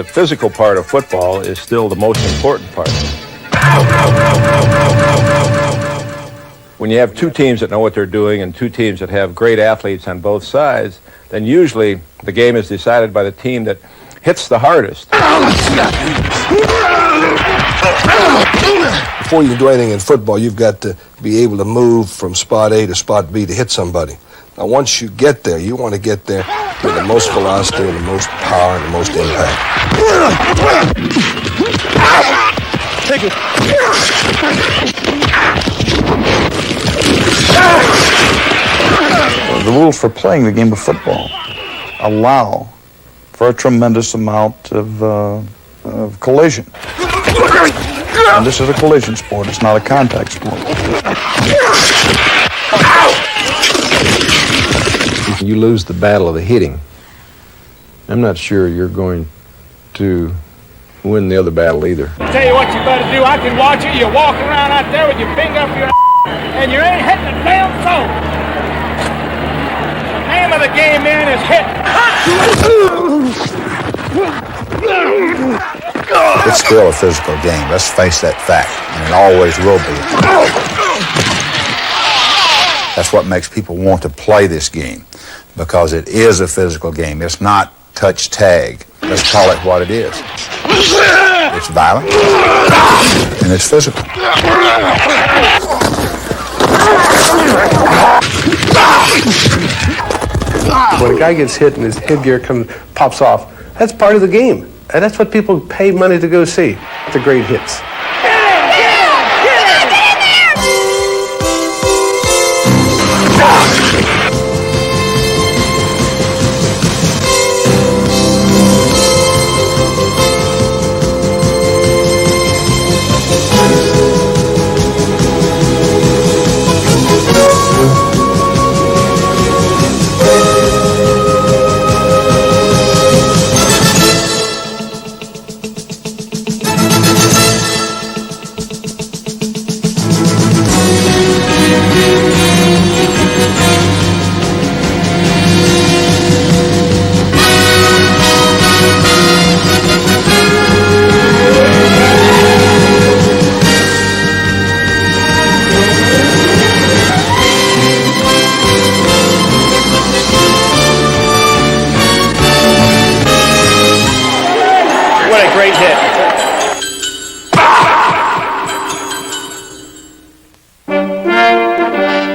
the physical part of football is still the most important part. When you have two teams that know what they're doing and two teams that have great athletes on both sides, then usually the game is decided by the team that hits the hardest. Before you can do anything in football, you've got to be able to move from spot A to spot B to hit somebody. Now, once you get there, you want to get there with the most velocity and the most power and the most impact. Take it. The rules for playing the game of football allow for a tremendous amount of collision. And this is a collision sport. It's not a contact sport. If you lose the battle of the hitting, I'm not sure you're going to win the other battle either. I'll tell you what you better do. I can watch you. You walk around out there with your finger up your and you ain't hitting a damn soul. The name of the game, man, is hit. It's still a physical game. Let's face that fact, and it always will be. That's what makes people want to play this game, because it is a physical game. It's not touch tag. Let's call it what it is. It's violent, and it's physical. When a guy gets hit and his headgear pops off, that's part of the game. And that's what people pay money to go see, the great hits.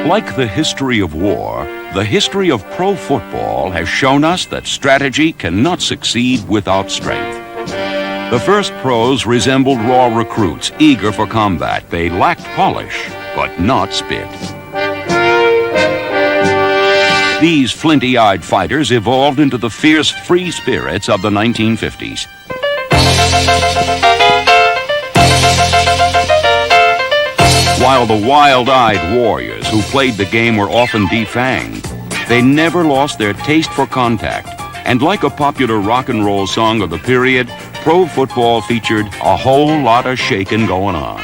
Like the history of war, the history of pro football has shown us that strategy cannot succeed without strength. The first pros resembled raw recruits, eager for combat. They lacked polish, but not spit. These flinty-eyed fighters evolved into the fierce free spirits of the 1950s. While the wild-eyed warriors who played the game were often defanged, they never lost their taste for contact. And like a popular rock and roll song of the period, pro football featured a whole lot of shaking going on.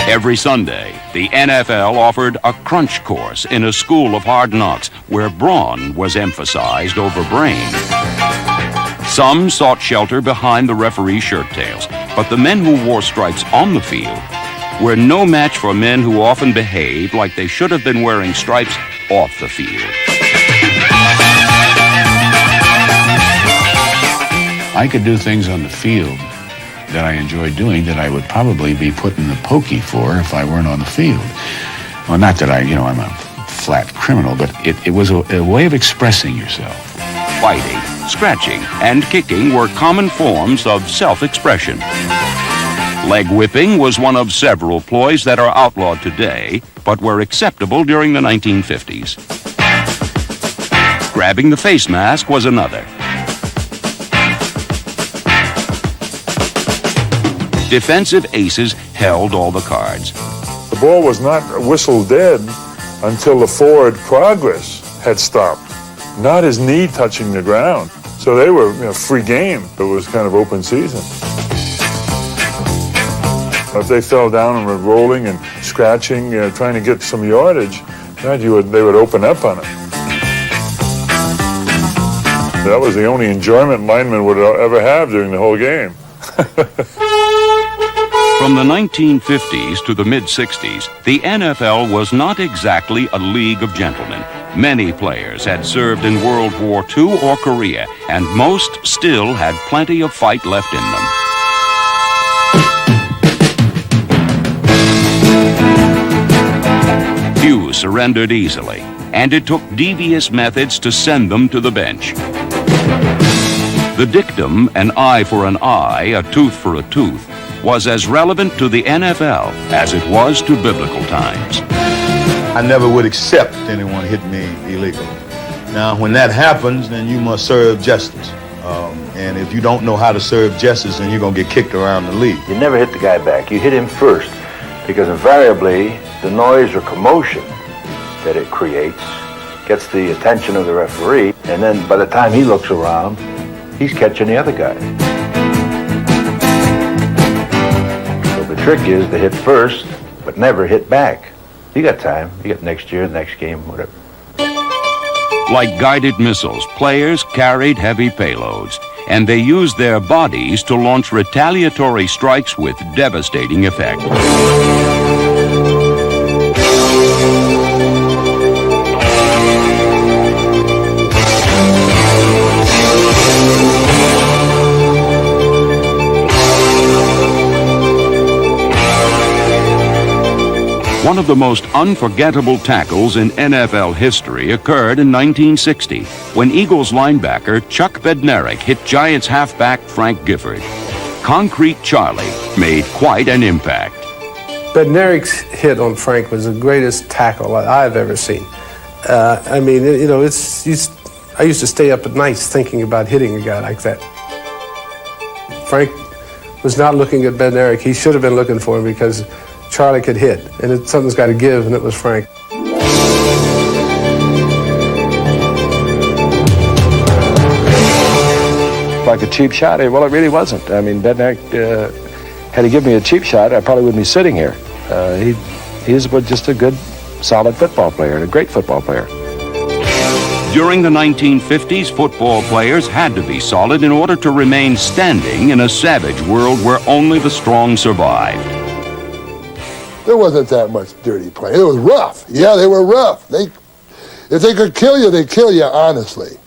Every Sunday, the NFL offered a crunch course in a school of hard knocks where brawn was emphasized over brain. Some sought shelter behind the referee's shirt tails, but the men who wore stripes on the field were no match for men who often behaved like they should have been wearing stripes off the field. I could do things on the field that I enjoyed doing that I would probably be put in the pokey for if I weren't on the field. Well, not that I'm a flat criminal, but it was a way of expressing yourself. Fighting, scratching, and kicking were common forms of self-expression. Leg whipping was one of several ploys that are outlawed today, but were acceptable during the 1950s. Grabbing the face mask was another. Defensive aces held all the cards. The ball was not whistled dead until the forward progress had stopped, not his knee touching the ground. So they were free game. It was kind of open season. If they fell down and were rolling and scratching, trying to get some yardage, they would open up on it. That was the only enjoyment linemen would ever have during the whole game. From the 1950s to the mid-60s, the NFL was not exactly a league of gentlemen. Many players had served in World War II or Korea, and most still had plenty of fight left in them. Few surrendered easily, and it took devious methods to send them to the bench. The dictum, an eye for an eye, a tooth for a tooth, was as relevant to the NFL as it was to biblical times. I never would accept anyone hitting me illegally. Now, when that happens, then you must serve justice. And if you don't know how to serve justice, then you're going to get kicked around the league. You never hit the guy back. You hit him first, because invariably the noise or commotion that it creates gets the attention of the referee, and then by the time he looks around, he's catching the other guy. So the trick is to hit first, but never hit back. You got time. You got next year, next game, whatever. Like guided missiles, players carried heavy payloads, and they used their bodies to launch retaliatory strikes with devastating effect. One of the most unforgettable tackles in NFL history occurred in 1960 when Eagles linebacker Chuck Bednarik hit Giants halfback Frank Gifford. Concrete Charlie made quite an impact. Bednarik's hit on Frank was the greatest tackle I've ever seen. I mean, you know, I used to stay up at nights thinking about hitting a guy like that. Frank was not looking at Bednarik. He should have been looking for him because Charlie could hit, and something's got to give, and it was Frank. Like a cheap shot? Well, it really wasn't. I mean, Bednarik, had he given me a cheap shot, I probably wouldn't be sitting here. He's just a good, solid football player, and a great football player. During the 1950s, football players had to be solid in order to remain standing in a savage world where only the strong survived. There wasn't that much dirty play. It was rough. Yeah, they were rough. If they could kill you, they'd kill you honestly.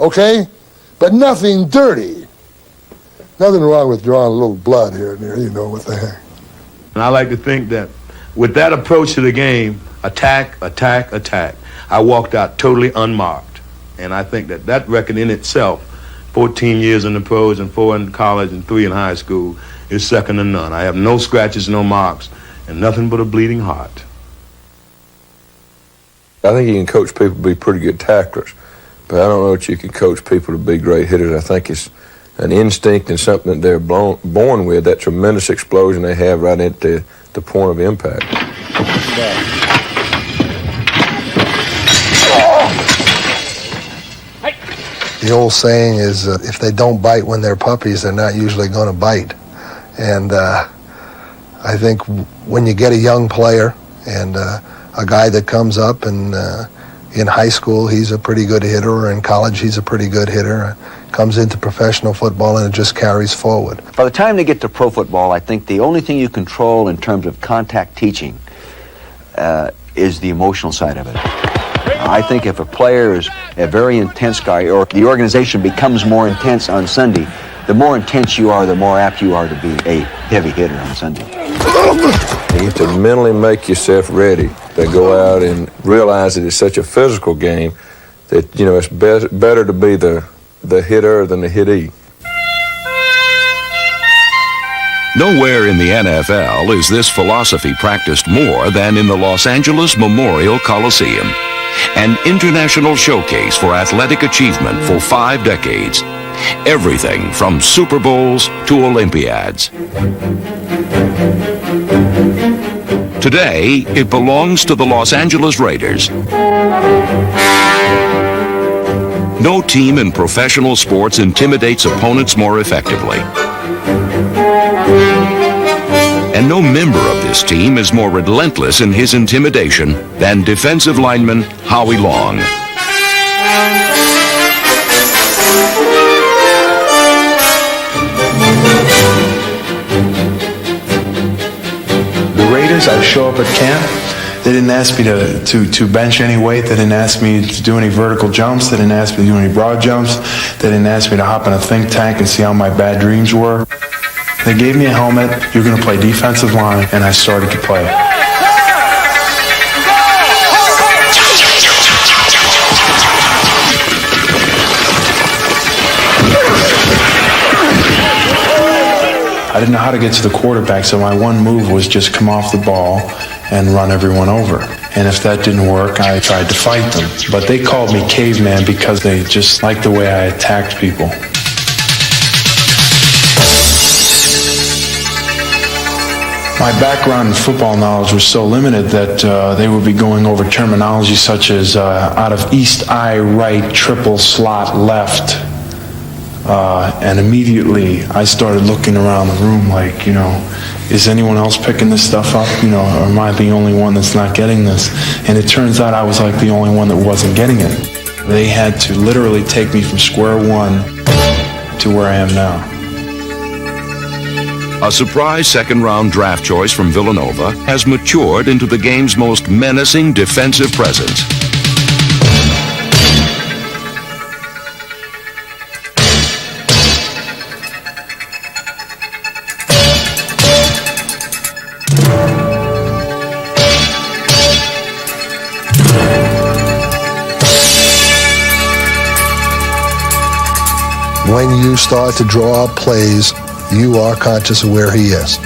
Okay? But nothing dirty. Nothing wrong with drawing a little blood here and there, you know, what the heck. And I like to think that with that approach to the game, attack, attack, attack, I walked out totally unmarked. And I think that record in itself, 14 years in the pros and 4 in college and 3 in high school, is second to none. I have no scratches, no marks, and nothing but a bleeding heart. I think you can coach people to be pretty good tacklers, but I don't know that you can coach people to be great hitters. I think it's an instinct and something that they're born with, that tremendous explosion they have right at the point of impact. The old saying is, if they don't bite when they're puppies, they're not usually going to bite. And I think when you get a young player and a guy that comes up and in high school he's a pretty good hitter, or in college he's a pretty good hitter, comes into professional football and it just carries forward. By the time they get to pro football, I think the only thing you control in terms of contact teaching is the emotional side of it. I think if a player is a very intense guy, or the organization becomes more intense on Sunday, the more intense you are, the more apt you are to be a heavy hitter on Sunday. You have to mentally make yourself ready to go out and realize that it's such a physical game that, you know, it's better to be the hitter than the hittee. Nowhere in the NFL is this philosophy practiced more than in the Los Angeles Memorial Coliseum, an international showcase for athletic achievement for 5 decades. Everything from Super Bowls to Olympiads. Today, it belongs to the Los Angeles Raiders. No team in professional sports intimidates opponents more effectively. And no member of this team is more relentless in his intimidation than defensive lineman Howie Long. The Raiders, I show up at camp. They didn't ask me to bench any weight. They didn't ask me to do any vertical jumps. They didn't ask me to do any broad jumps. They didn't ask me to hop in a think tank and see how my bad dreams were. They gave me a helmet. You're going to play defensive line, and I started to play. I didn't know how to get to the quarterback, so my one move was just come off the ball and run everyone over. And if that didn't work, I tried to fight them. But they called me caveman because they just liked the way I attacked people. My background in football knowledge was so limited that they would be going over terminology such as out of east eye right, triple slot left. And immediately I started looking around the room like, is anyone else picking this stuff up? Or am I the only one that's not getting this? And it turns out I was like the only one that wasn't getting it. They had to literally take me from square one to where I am now. A surprise second-round draft choice from Villanova has matured into the game's most menacing defensive presence. When you start to draw up plays, you are conscious of where he is.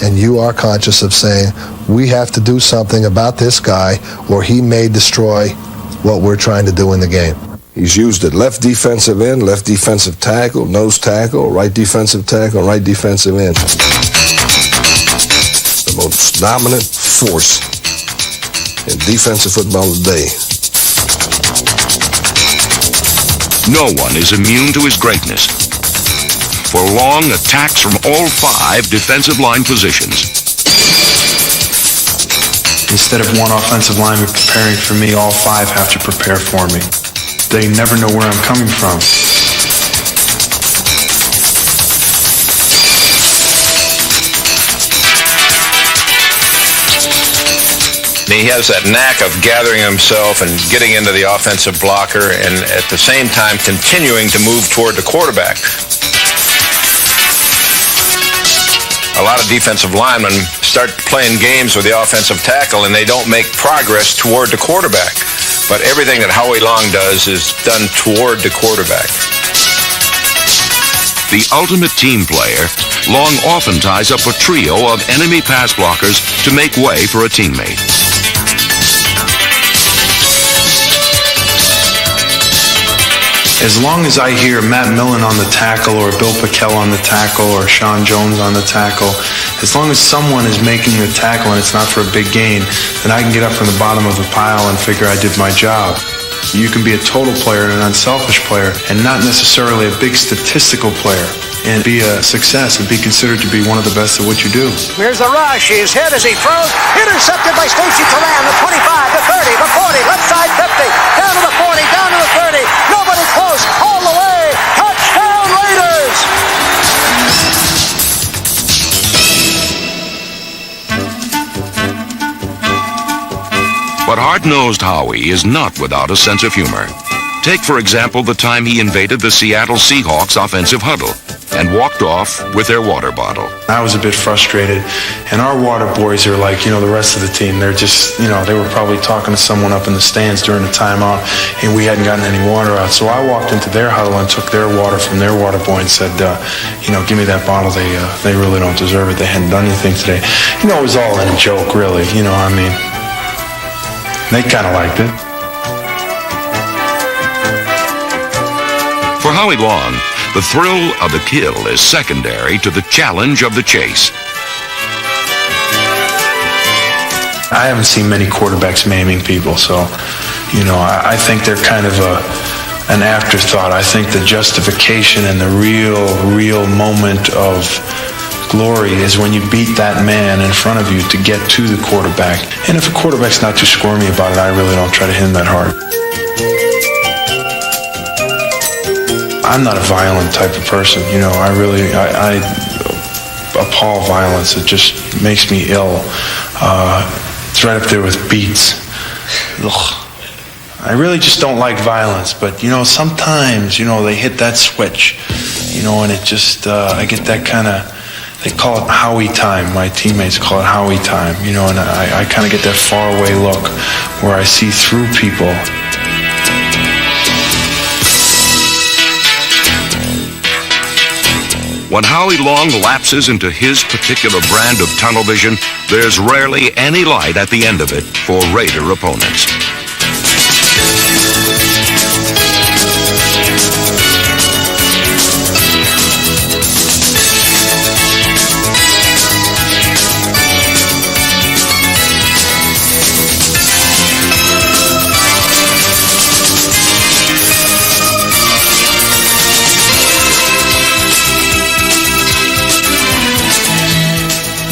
And you are conscious of saying, we have to do something about this guy or he may destroy what we're trying to do in the game. He's used at left defensive end, left defensive tackle, nose tackle, right defensive tackle, right defensive end. The most dominant force in defensive football today. No one is immune to his greatness. For Long, attacks from all 5 defensive line positions. Instead of one offensive lineman preparing for me, all 5 have to prepare for me. They never know where I'm coming from. He has that knack of gathering himself and getting into the offensive blocker and at the same time continuing to move toward the quarterback. A lot of defensive linemen start playing games with the offensive tackle and they don't make progress toward the quarterback. But everything that Howie Long does is done toward the quarterback. The ultimate team player, Long often ties up a trio of enemy pass blockers to make way for a teammate. As long as I hear Matt Millen on the tackle or Bill Pickell on the tackle or Sean Jones on the tackle, as long as someone is making the tackle and it's not for a big gain, then I can get up from the bottom of the pile and figure I did my job. You can be a total player and an unselfish player and not necessarily a big statistical player and be a success and be considered to be one of the best at what you do. Here's the rush. He's hit as he throws. Intercepted by Stacey Turan. The 25, the 30, the 40, left side 50, down to the 40, down to the 30. Nobody close. All the way. Touchdown Raiders! But hard-nosed Howie is not without a sense of humor. Take, for example, the time he invaded the Seattle Seahawks offensive huddle and walked off with their water bottle. I was a bit frustrated, and our water boys are like, the rest of the team. They're just, they were probably talking to someone up in the stands during the timeout, and we hadn't gotten any water out. So I walked into their huddle and took their water from their water boy and said, give me that bottle. They really don't deserve it. They hadn't done anything today. It was all in a joke, really. They kind of liked it. For Howie Long, the thrill of the kill is secondary to the challenge of the chase. I haven't seen many quarterbacks maiming people, so, I think they're kind of an afterthought. I think the justification and the real moment of glory is when you beat that man in front of you to get to the quarterback. And if a quarterback's not too squirmy about it, I really don't try to hit him that hard. I'm not a violent type of person, you know. I appall violence. It just makes me ill. It's right up there with beats. Ugh. I really just don't like violence, but, you know, sometimes, you know, they hit that switch, you know, and it just, I get that kind of, they call it Howie time. My teammates call it Howie time, you know, and I kind of get that faraway look where I see through people. When Howie Long lapses into his particular brand of tunnel vision, there's rarely any light at the end of it for Raider opponents.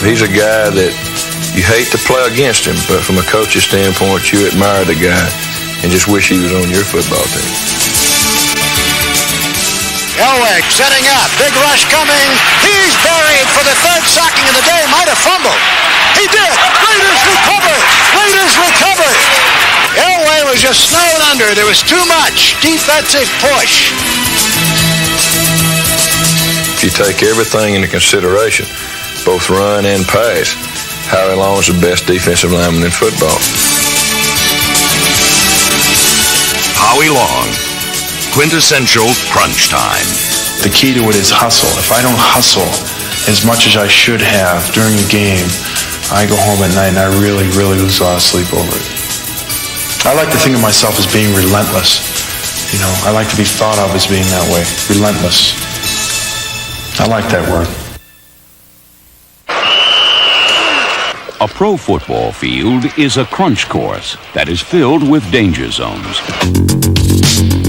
He's a guy that you hate to play against him, but from a coach's standpoint, you admire the guy and just wish he was on your football team. Elway setting up. Big rush coming. He's buried for the third sacking of the day. Might have fumbled. He did. Raiders recover. Raiders recover. Elway was just snowed under. There was too much defensive push. If you take everything into consideration, both run and pass, Howie Long is the best defensive lineman in football. Howie Long, quintessential crunch time. The key to it is hustle. If I don't hustle as much as I should have during the game, I go home at night and I really, really lose a lot of sleep over it. I like to think of myself as being relentless. You know, I like to be thought of as being that way. Relentless. I like that word. A pro football field is a crunch course that is filled with danger zones.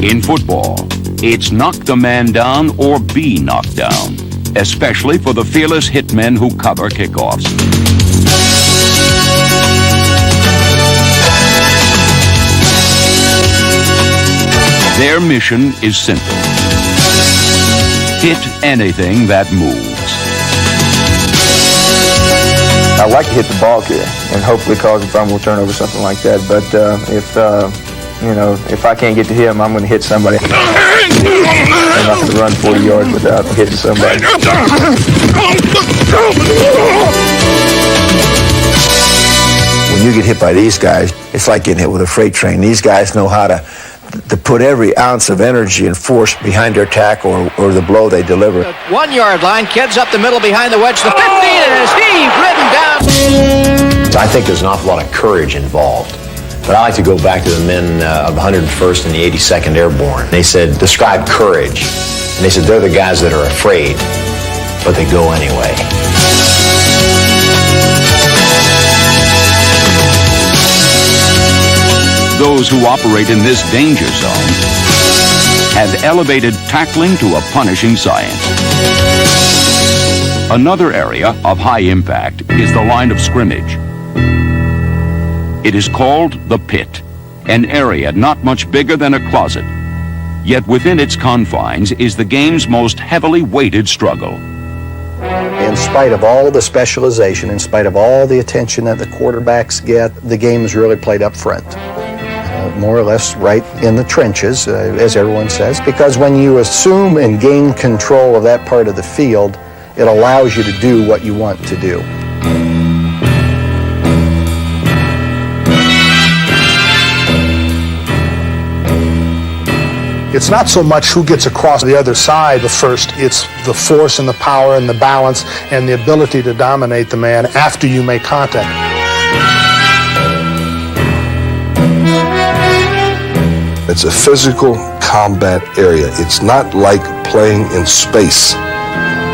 In football, it's knock the man down or be knocked down, especially for the fearless hitmen who cover kickoffs. Their mission is simple: hit anything that moves. I like to hit the ball here and hopefully cause a fumble, turnover, something like that. But if I can't get to him, I'm going to hit somebody. I'm not going to run 40 yards without hitting somebody. When you get hit by these guys, it's like getting hit with a freight train. These guys know how to put every ounce of energy and force behind their tackle or the blow they deliver. 1 yard line, kids up the middle behind the wedge. The 15 is heaved, ridden down. I think there's an awful lot of courage involved. But I like to go back to the men of the 101st and the 82nd Airborne. They said, describe courage. And they said, they're the guys that are afraid, but they go anyway. Those who operate in this danger zone have elevated tackling to a punishing science. Another area of high impact is the line of scrimmage. It is called the pit, an area not much bigger than a closet. Yet within its confines is the game's most heavily weighted struggle. In spite of all the specialization, in spite of all the attention that the quarterbacks get, the game is really played up front. More or less right in the trenches, as everyone says, because when you assume and gain control of that part of the field, it allows you to do what you want to do. It's not so much who gets across the other side the first, it's the force and the power and the balance and the ability to dominate the man after you make contact. It's a physical combat area. It's not like playing in space.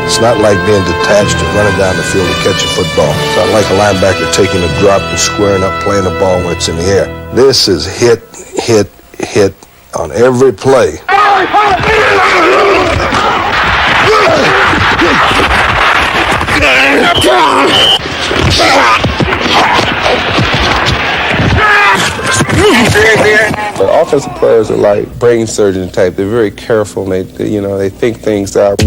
It's not like being detached and running down the field to catch a football. It's not like a linebacker taking a drop and squaring up playing the ball when it's in the air. This is hit, hit, hit on every play. But offensive players are like brain surgeon type. They're very careful and they think things out.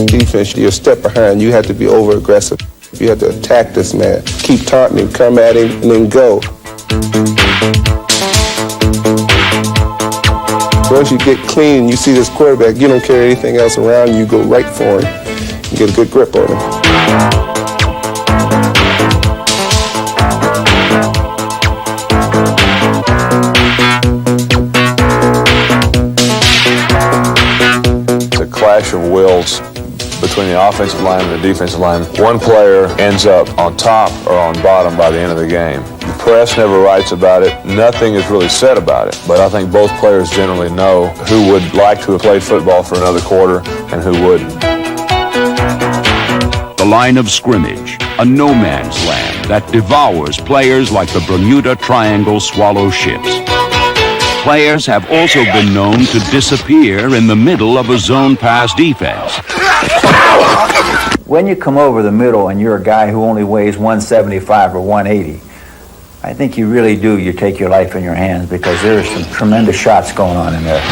Defense, you're a step behind. You have to be over aggressive. You have to attack this man. Keep taunting him, come at him, and then go. Once you get clean and you see this quarterback, you don't carry anything else around. You go right for him and get a good grip on him. Clash of wills between the offensive line and the defensive line. One player ends up on top or on bottom by the end of the game. The press never writes about it. Nothing is really said about it. But I think both players generally know who would like to have played football for another quarter and who wouldn't. The line of scrimmage, a no man's land that devours players like the Bermuda Triangle swallow ships. Players have also been known to disappear in the middle of a zone pass defense. When you come over the middle and you're a guy who only weighs 175 or 180, I think you really do. You take your life in your hands because there are some tremendous shots going on in there.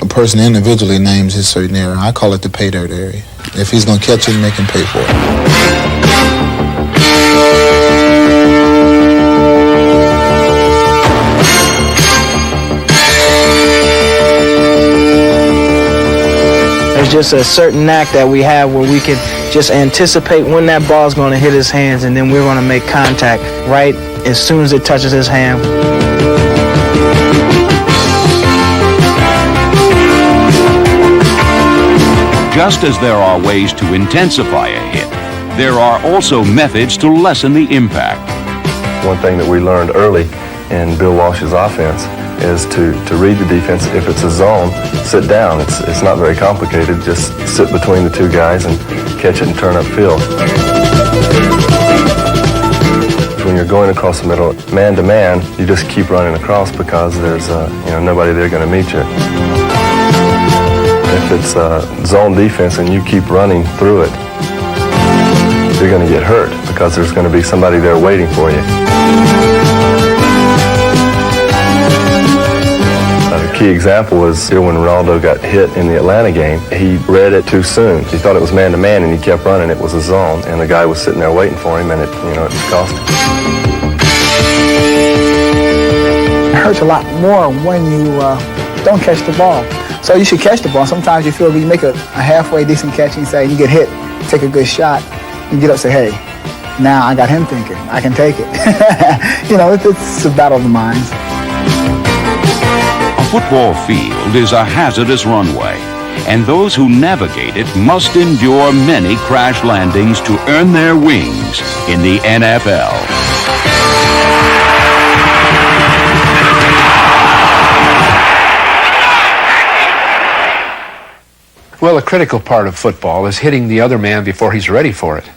A person individually names his certain area. I call it the pay dirt area. If he's going to catch it, make him pay for it. There's just a certain knack that we have where we can just anticipate when that ball's going to hit his hands, and then we're going to make contact right as soon as it touches his hand. Just as there are ways to intensify a hit, there are also methods to lessen the impact. One thing that we learned early in Bill Walsh's offense is to read the defense. If it's a zone, sit down. It's not very complicated. Just sit between the two guys and catch it and turn upfield. When you're going across the middle, man to man, you just keep running across because there's nobody there going to meet you. If it's a zone defense and you keep running through it, you're going to get hurt because there's going to be somebody there waiting for you. A key example was here when Ronaldo got hit in the Atlanta game. He read it too soon. He thought it was man-to-man, and he kept running. It was a zone, and the guy was sitting there waiting for him, and it cost him. It hurts a lot more when you don't catch the ball. So you should catch the ball. Sometimes you feel you make a halfway decent catch and say you get hit, take a good shot, you get up and say, hey, now I got him thinking, I can take it. It's a battle of the minds. A football field is a hazardous runway, and those who navigate it must endure many crash landings to earn their wings in the NFL. Well, a critical part of football is hitting the other man before he's ready for it.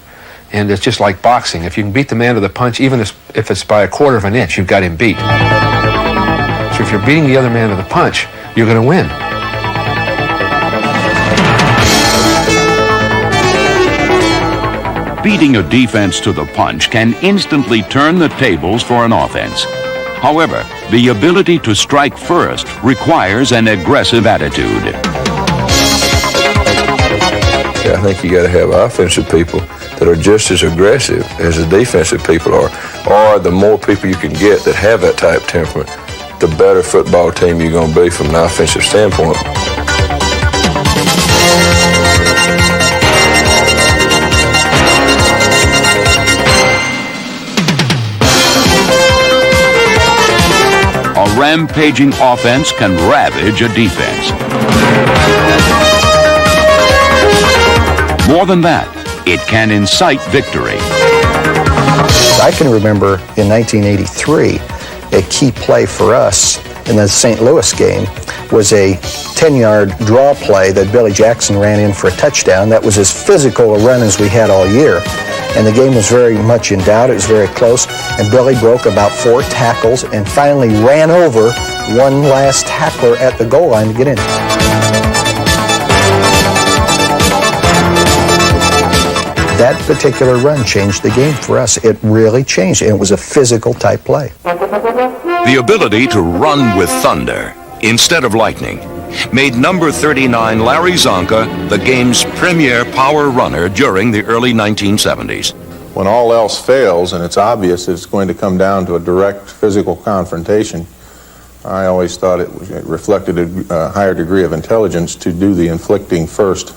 And it's just like boxing. If you can beat the man to the punch, even if it's by a quarter of an inch, you've got him beat. So if you're beating the other man to the punch, you're going to win. Beating a defense to the punch can instantly turn the tables for an offense. However, the ability to strike first requires an aggressive attitude. I think you got to have offensive people that are just as aggressive as the defensive people are. Or the more people you can get that have that type of temperament, the better football team you're going to be from an offensive standpoint. A rampaging offense can ravage a defense. More than that, it can incite victory. I can remember in 1983, a key play for us in the St. Louis game was a 10-yard draw play that Billy Jackson ran in for a touchdown. That was as physical a run as we had all year. And the game was very much in doubt. It was very close. And Billy broke about 4 tackles and finally ran over one last tackler at the goal line to get in. That particular run changed the game for us. It really changed, and it was a physical type play. The ability to run with thunder instead of lightning made number 39 Larry Csonka the game's premier power runner during the early 1970s. When all else fails and it's obvious it's going to come down to a direct physical confrontation, I always thought it reflected a higher degree of intelligence to do the inflicting first.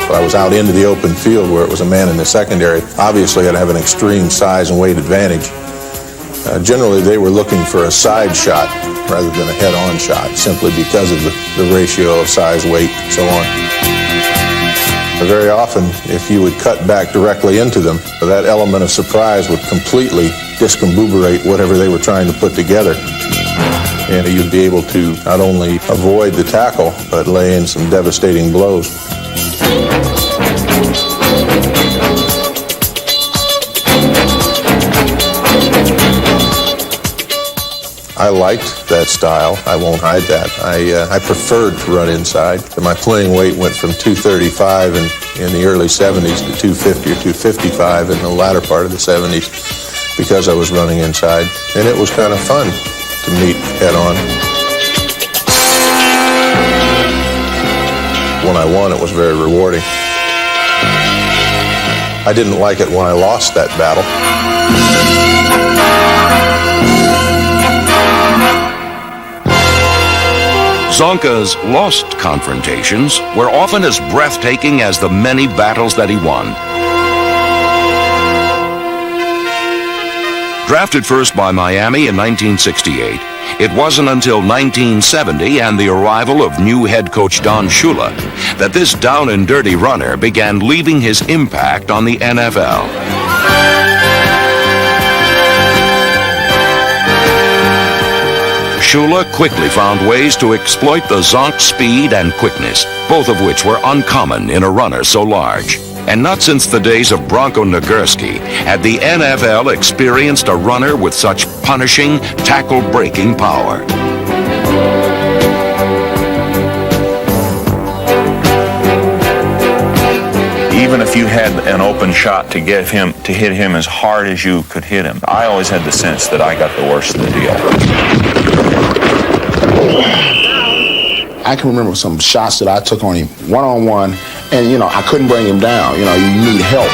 I was out into the open field where it was a man in the secondary. Obviously, I had to have an extreme size and weight advantage. Generally, they were looking for a side shot rather than a head-on shot, simply because of the ratio of size, weight, and so on. Very often, if you would cut back directly into them, that element of surprise would completely discombobulate whatever they were trying to put together. And you'd be able to not only avoid the tackle, but lay in some devastating blows. I liked that style. I won't hide that. I preferred to run inside. My playing weight went from 235 in the early 70s to 250 or 255 in the latter part of the 70s because I was running inside. And it was kind of fun to meet head on. When I won, it was very rewarding. I didn't like it when I lost that battle. Csonka's lost confrontations were often as breathtaking as the many battles that he won. Drafted first by Miami in 1968, it wasn't until 1970 and the arrival of new head coach Don Shula that this down-and-dirty runner began leaving his impact on the NFL. Shula quickly found ways to exploit the Csonk speed and quickness, both of which were uncommon in a runner so large. And not since the days of Bronco Nagurski had the NFL experienced a runner with such punishing, tackle-breaking power. Even if you had an open shot to hit him as hard as you could hit him, I always had the sense that I got the worst of the deal. I can remember some shots that I took on him one-on-one, and, I couldn't bring him down. You need help.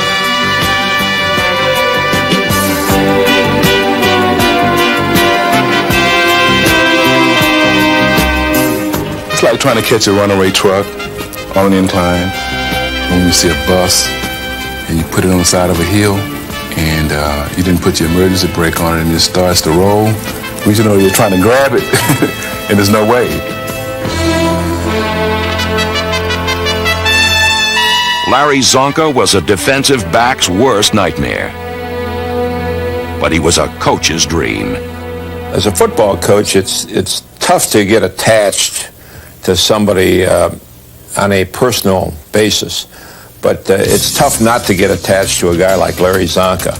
It's like trying to catch a runaway truck on an incline. When you see a bus and you put it on the side of a hill and you didn't put your emergency brake on it and it starts to roll, you're trying to grab it and there's no way. Larry Csonka was a defensive back's worst nightmare. But he was a coach's dream. As a football coach, it's tough to get attached to somebody on a personal basis. But it's tough not to get attached to a guy like Larry Csonka.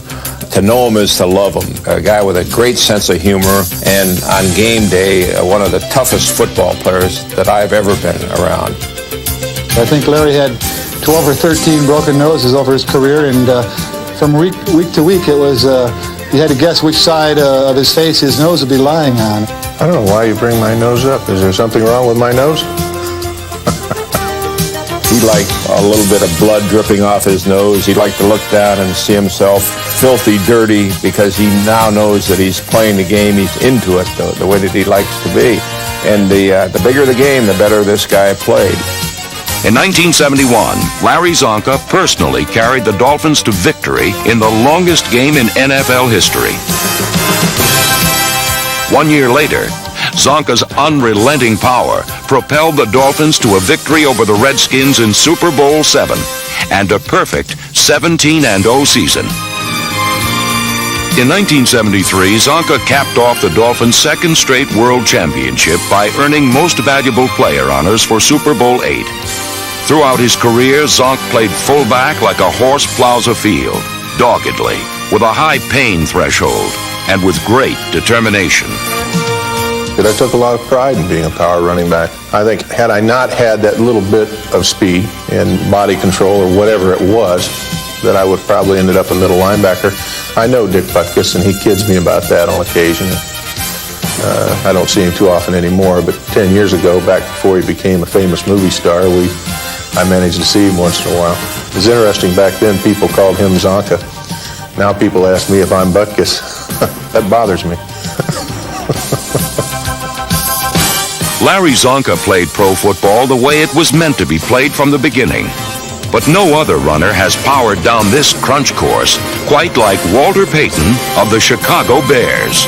To know him is to love him. A guy with a great sense of humor, and on game day, one of the toughest football players that I've ever been around. I think Larry had 12 or 13 broken noses over his career, and from week to week, it was you had to guess which side of his face his nose would be lying on. I don't know why you bring my nose up. Is there something wrong with my nose? He liked a little bit of blood dripping off his nose. He'd like to look down and see himself filthy dirty because he now knows that he's playing the game. He's into it the way that he likes to be. And the bigger the game, the better this guy played. In 1971, Larry Csonka personally carried the Dolphins to victory in the longest game in NFL history. 1 year later, Csonka's unrelenting power propelled the Dolphins to a victory over the Redskins in Super Bowl VII and a perfect 17-0 season. In 1973, Zonka capped off the Dolphins' second straight World Championship by earning Most Valuable Player honors for Super Bowl VIII. Throughout his career, Zonk played fullback like a horse plows a field, doggedly, with a high pain threshold, and with great determination. But I took a lot of pride in being a power running back. I think had I not had that little bit of speed and body control or whatever it was, that I would probably ended up a middle linebacker. I know Dick Butkus, and he kids me about that on occasion. I don't see him too often anymore, but 10 years ago, back before he became a famous movie star, I managed to see him once in a while. It was interesting, back then people called him Zonka. Now people ask me if I'm Butkus. That bothers me. Larry Zonka played pro football the way it was meant to be played from the beginning. But no other runner has powered down this crunch course quite like Walter Payton of the Chicago Bears.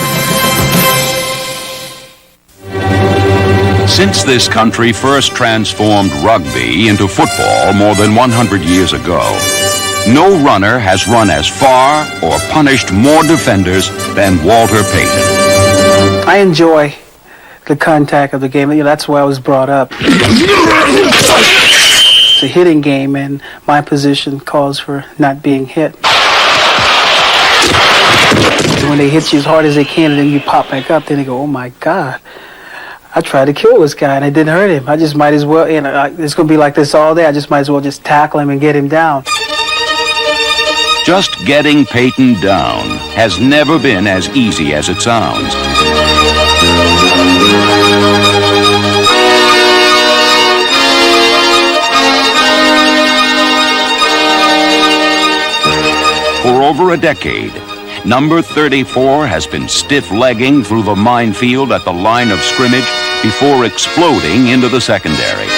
Since this country first transformed rugby into football more than 100 years ago, no runner has run as far or punished more defenders than Walter Payton. I enjoy the contact of the game. That's why I was brought up. It's a hitting game, and my position calls for not being hit. When they hit you as hard as they can and then you pop back up, then they go, oh my God, I tried to kill this guy and I didn't hurt him. I just might as well, it's going to be like this all day. I just might as well just tackle him and get him down. Just getting Payton down has never been as easy as it sounds. For over a decade, number 34 has been stiff-legging through the minefield at the line of scrimmage before exploding into the secondary.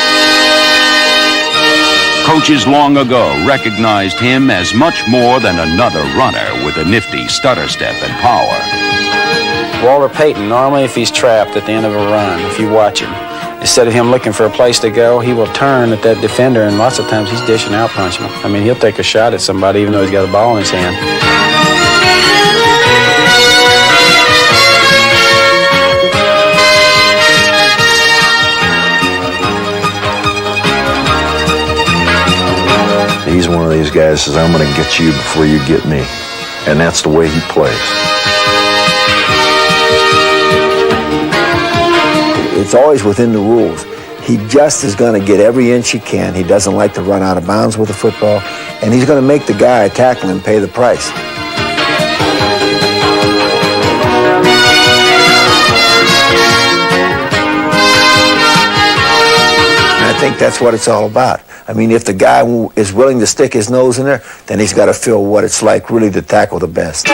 Coaches long ago recognized him as much more than another runner with a nifty stutter step and power. Walter Payton, normally if he's trapped at the end of a run, if you watch him, instead of him looking for a place to go, he will turn at that defender, and lots of times he's dishing out punishment. I mean, he'll take a shot at somebody even though he's got a ball in his hand. He's one of these guys that says, I'm going to get you before you get me. And that's the way he plays. It's always within the rules. He just is going to get every inch he can. He doesn't like to run out of bounds with the football, and he's going to make the guy tackling him pay the price. And I think that's what it's all about. I mean, if the guy is willing to stick his nose in there, then he's got to feel what it's like really to tackle the best.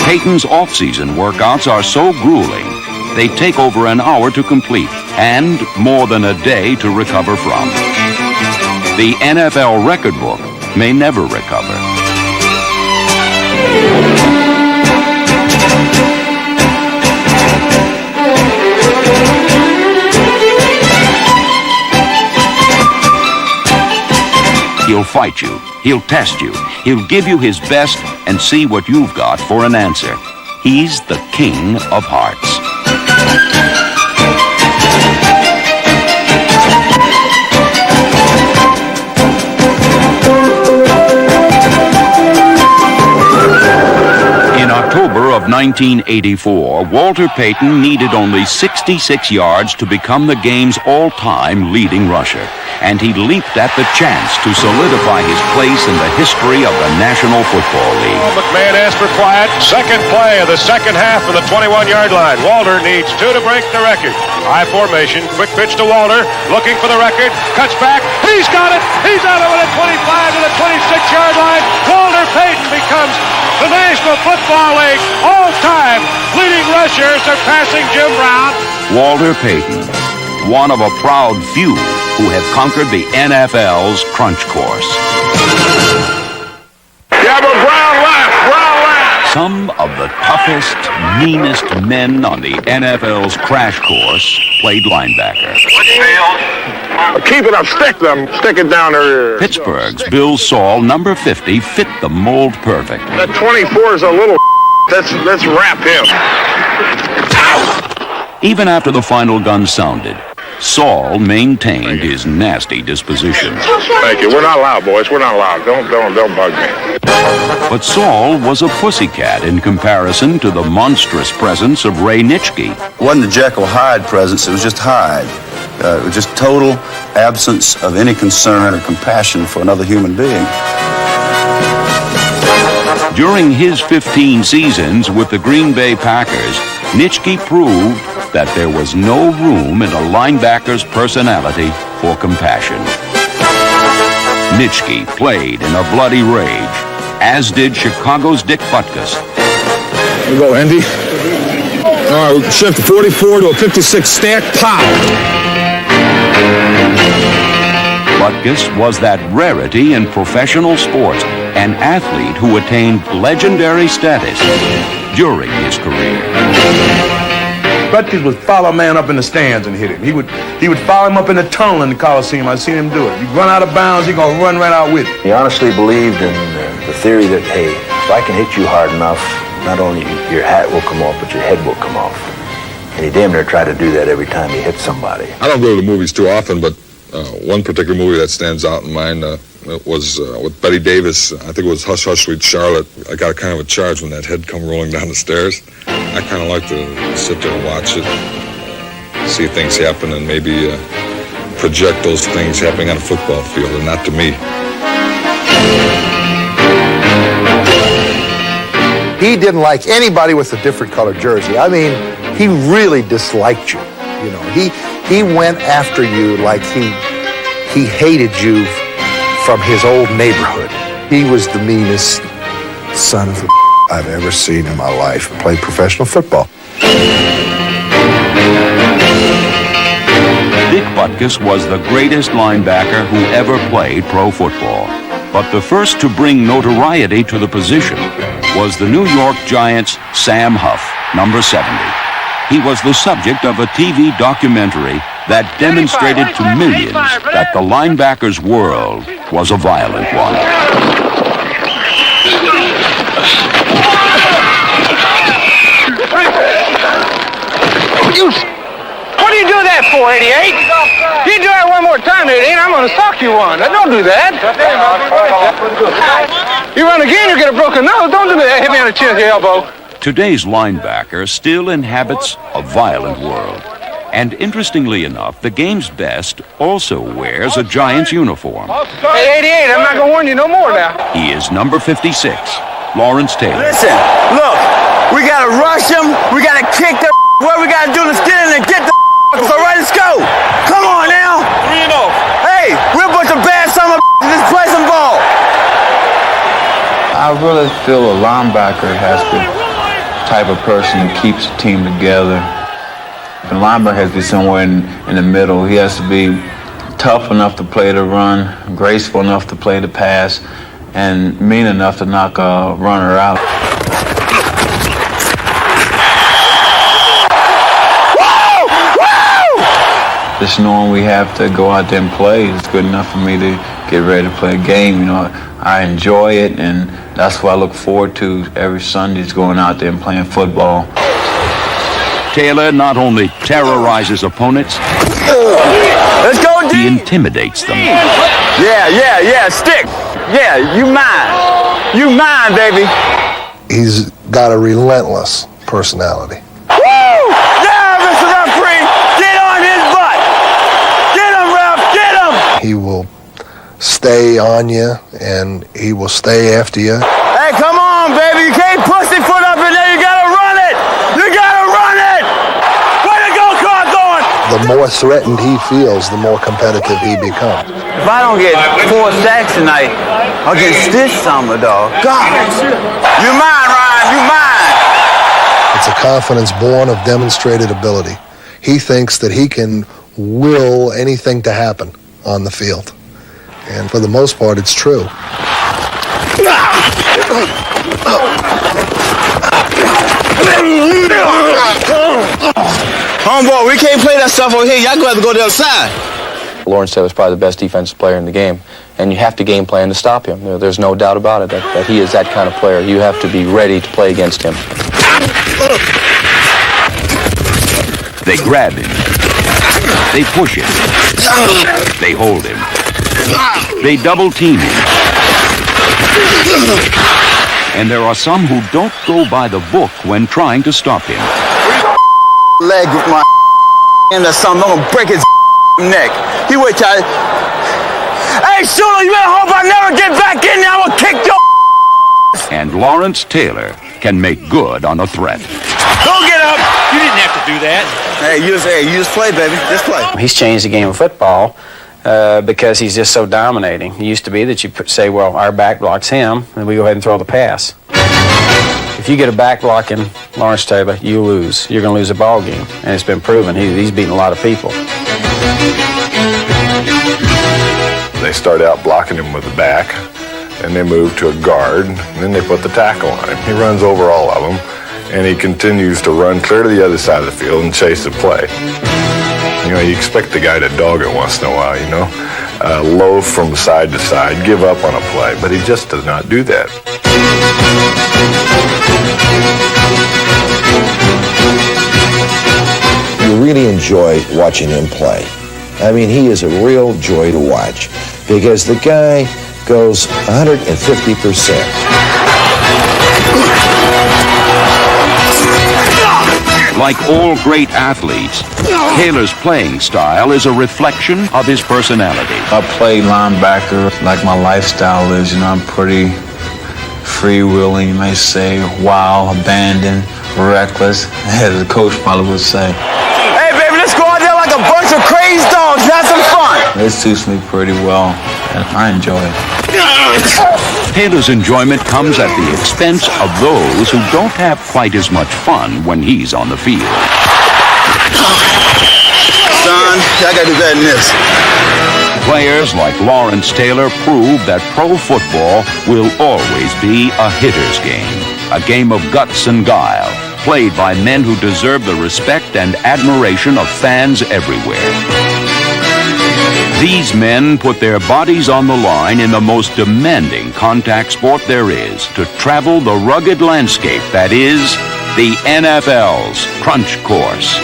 Payton's off-season workouts are so grueling, they take over an hour to complete and more than a day to recover from. The NFL record book may never recover. He'll fight you. He'll test you. He'll give you his best and see what you've got for an answer. He's the King of Hearts. In October of 1984, Walter Payton needed only 66 yards to become the game's all-time leading rusher, and he leaped at the chance to solidify his place in the history of the National Football League. McMahon asked for quiet. Second play of the second half of the 21-yard line. Walter needs 2 to break the record. High formation, quick pitch to Walter, looking for the record, cuts back. He's got it. He's out of it at 25 to the 26-yard line. Walter Payton becomes the National Football League all-time leading rusher, surpassing Jim Brown. Walter Payton, one of a proud few who have conquered the NFL's crunch course. Yeah, but Brown left. Some of the toughest, meanest men on the NFL's crash course played linebacker. Keep it up, stick it down there. Pittsburgh's Bill Saul, number 50, fit the mold perfect. That 24 is a little. Let's wrap him. Even after the final gun sounded, Saul maintained his nasty disposition. Thank you. We're not allowed, boys. We're not allowed. Don't bug me. But Saul was a pussycat in comparison to the monstrous presence of Ray Nitschke. It wasn't a Jekyll Hyde presence, it was just Hyde. It was just total absence of any concern or compassion for another human being. During his 15 seasons with the Green Bay Packers, Nitschke proved that there was no room in a linebacker's personality for compassion. Nitschke played in a bloody rage, as did Chicago's Dick Butkus. Here we go, Andy. All right, shift 44 to a 56 stack. Pow! Butkus was that rarity in professional sports, an athlete who attained legendary status during his career. Butkus would follow a man up in the stands and hit him. He would follow him up in the tunnel in the Coliseum. I've seen him do it. You run out of bounds, he's gonna run right out with you. He honestly believed in the theory that, hey, if I can hit you hard enough, not only your hat will come off, but your head will come off. And he damn near tried to do that every time he hit somebody. I don't go to the movies too often, but one particular movie that stands out in mind was with Betty Davis. I think it was Hush Hush Sweet Charlotte. I got kind of a charge when that head come rolling down the stairs. I kind of like to sit there and watch it, see things happen, and maybe project those things happening on a football field, and not to me. He didn't like anybody with a different colored jersey. I mean, he really disliked you. You know, he went after you like he hated you from his old neighborhood. He was the meanest son of a I've ever seen in my life. Played professional football. Dick Butkus was the greatest linebacker who ever played pro football. But the first to bring notoriety to the position was the New York Giants' Sam Huff, number 70. He was the subject of a TV documentary that demonstrated to millions that the linebacker's world was a violent one. What do you do that for, 88? You do that one more time, 88, I'm going to sock you one. Now, don't do that. You run again, you get a broken nose. Don't do that. Hit me on the chin with your elbow. Today's linebacker still inhabits a violent world. And interestingly enough, the game's best also wears a Giants uniform. Hey, 88, I'm not going to warn you no more now. He is number 56, Lawrence Taylor. Listen, look, we got to rush him. We got to kick the what we got to do is get in and get the so right, let's go. Come on now. 3-0. Hey, we're a bunch of bad son of let's play some ball. I really feel a linebacker has the type of person who keeps the team together. The linebacker has to be somewhere in the middle. He has to be tough enough to play the run, graceful enough to play the pass, and mean enough to knock a runner out. Just knowing we have to go out there and play is good enough for me to get ready to play a game. You know, I enjoy it, and that's what I look forward to every Sunday is going out there and playing football. Taylor not only terrorizes opponents, let's go, he intimidates them. Yeah, stick. Yeah, you mine, baby. He's got a relentless personality. He will stay on you, and he will stay after you. Hey, come on, baby. You can't pussyfoot up in there. You got to run it. You got to run it. Way to go, Cawthorn. The more threatened he feels, the more competitive he becomes. If I don't get 4 sacks tonight, I'll get stitched somewhere, dog. God. You mine, Ryan. You mine. It's a confidence born of demonstrated ability. He thinks that he can will anything to happen on the field. And for the most part, it's true. Homeboy, we can't play that stuff over here. Y'all gonna have to go to the other side. Lawrence Taylor's probably the best defensive player in the game, and you have to game plan to stop him. There's no doubt about it that he is that kind of player. You have to be ready to play against him. They grab him. They push him. They hold him. They double team him. And there are some who don't go by the book when trying to stop him. Leg with my and that's something. I'm gonna break his neck. He wait till Hey, Shula, you better hope I never get back in there. I'm gonna kick your And Lawrence Taylor can make good on a threat. Don't get up. You didn't have to do that. Hey, you just play, baby. Just play. He's changed the game of football because he's just so dominating. It used to be that you say, well, our back blocks him, and we go ahead and throw the pass. If you get a back block in Lawrence Taylor, you lose. You're going to lose a ball game, and it's been proven. He's beaten a lot of people. They start out blocking him with the back, and they move to a guard, and then they put the tackle on him. He runs over all of them, and he continues to run clear to the other side of the field and chase the play. You know, you expect the guy to dog it once in a while, you know, loaf from side to side, give up on a play, but he just does not do that. You really enjoy watching him play. I mean, he is a real joy to watch because the guy goes 150%. Like all great athletes, Taylor's playing style is a reflection of his personality. I play linebacker like my lifestyle is. You know, I'm pretty freewheeling, you may say, wild, abandoned, reckless, as the coach probably would say. Hey, baby, let's go out there like a bunch of crazy dogs and have some fun. It suits me pretty well, and I enjoy it. Taylor's enjoyment comes at the expense of those who don't have quite as much fun when he's on the field. Son, I gotta do better than this. Players like Lawrence Taylor prove that pro football will always be a hitter's game, a game of guts and guile, played by men who deserve the respect and admiration of fans everywhere. These men put their bodies on the line in the most demanding contact sport there is to travel the rugged landscape that is the NFL's Crunch Course.